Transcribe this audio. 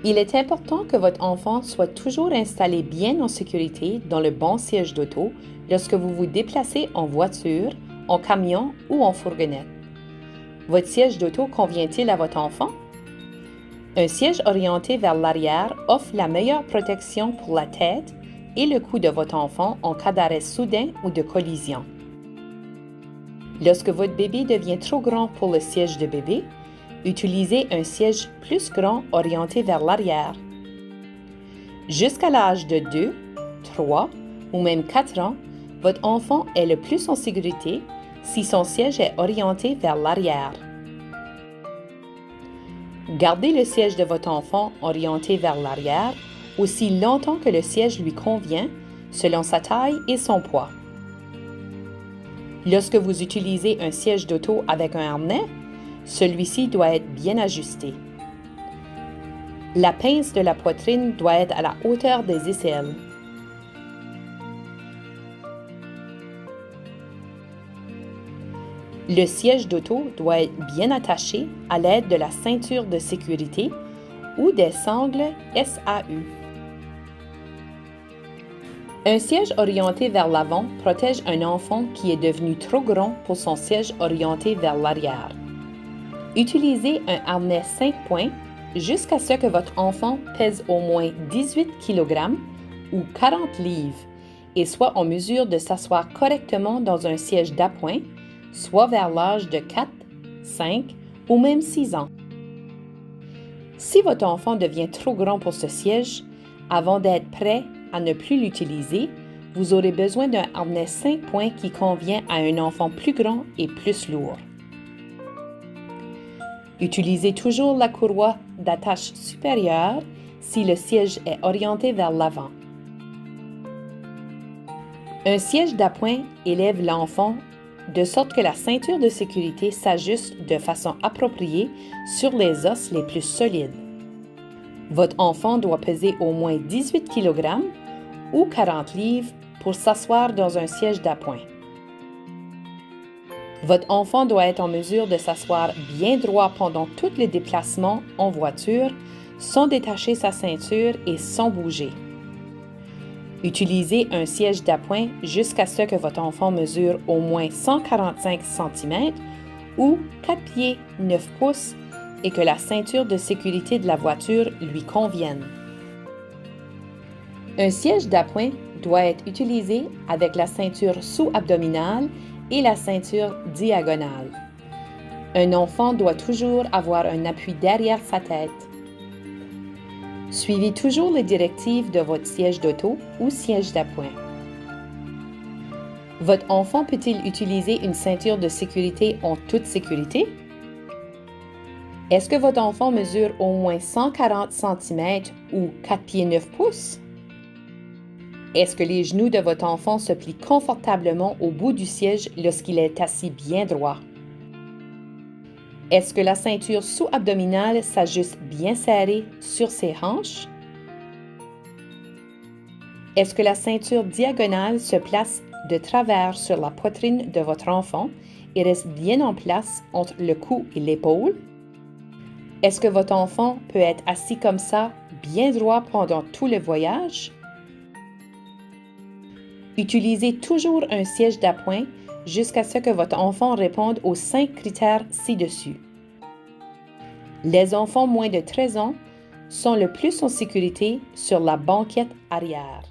Il est important que votre enfant soit toujours installé bien en sécurité dans le bon siège d'auto lorsque vous vous déplacez en voiture, en camion ou en fourgonnette. Votre siège d'auto convient-il à votre enfant? Un siège orienté vers l'arrière offre la meilleure protection pour la tête et le cou de votre enfant en cas d'arrêt soudain ou de collision. Lorsque votre bébé devient trop grand pour le siège de bébé, utilisez un siège plus grand orienté vers l'arrière. Jusqu'à l'âge de 2, 3 ou même 4 ans, votre enfant est le plus en sécurité si son siège est orienté vers l'arrière. Gardez le siège de votre enfant orienté vers l'arrière aussi longtemps que le siège lui convient, selon sa taille et son poids. Lorsque vous utilisez un siège d'auto avec un harnais, celui-ci doit être bien ajusté. La pince de la poitrine doit être à la hauteur des aisselles. Le siège d'auto doit être bien attaché à l'aide de la ceinture de sécurité ou des sangles SAU. Un siège orienté vers l'avant protège un enfant qui est devenu trop grand pour son siège orienté vers l'arrière. Utilisez un harnais 5 points jusqu'à ce que votre enfant pèse au moins 18 kg ou 40 livres et soit en mesure de s'asseoir correctement dans un siège d'appoint, soit vers l'âge de 4, 5 ou même 6 ans. Si votre enfant devient trop grand pour ce siège, avant d'être prêt à ne plus l'utiliser, vous aurez besoin d'un harnais 5 points qui convient à un enfant plus grand et plus lourd. Utilisez toujours la courroie d'attache supérieure si le siège est orienté vers l'avant. Un siège d'appoint élève l'enfant de sorte que la ceinture de sécurité s'ajuste de façon appropriée sur les os les plus solides. Votre enfant doit peser au moins 18 kg ou 40 livres pour s'asseoir dans un siège d'appoint. Votre enfant doit être en mesure de s'asseoir bien droit pendant tout le déplacement en voiture, sans détacher sa ceinture et sans bouger. Utilisez un siège d'appoint jusqu'à ce que votre enfant mesure au moins 145 cm ou 4 pieds 9 pouces et que la ceinture de sécurité de la voiture lui convienne. Un siège d'appoint doit être utilisé avec la ceinture sous-abdominale et la ceinture diagonale. Un enfant doit toujours avoir un appui derrière sa tête. Suivez toujours les directives de votre siège d'auto ou siège d'appoint. Votre enfant peut-il utiliser une ceinture de sécurité en toute sécurité? Est-ce que votre enfant mesure au moins 140 cm ou 4 pieds 9 pouces? Est-ce que les genoux de votre enfant se plient confortablement au bout du siège lorsqu'il est assis bien droit? Est-ce que la ceinture sous-abdominale s'ajuste bien serrée sur ses hanches? Est-ce que la ceinture diagonale se place de travers sur la poitrine de votre enfant et reste bien en place entre le cou et l'épaule? Est-ce que votre enfant peut être assis comme ça, bien droit pendant tout le voyage? Utilisez toujours un siège d'appoint jusqu'à ce que votre enfant réponde aux 5 critères ci-dessus. Les enfants moins de 13 ans sont le plus en sécurité sur la banquette arrière.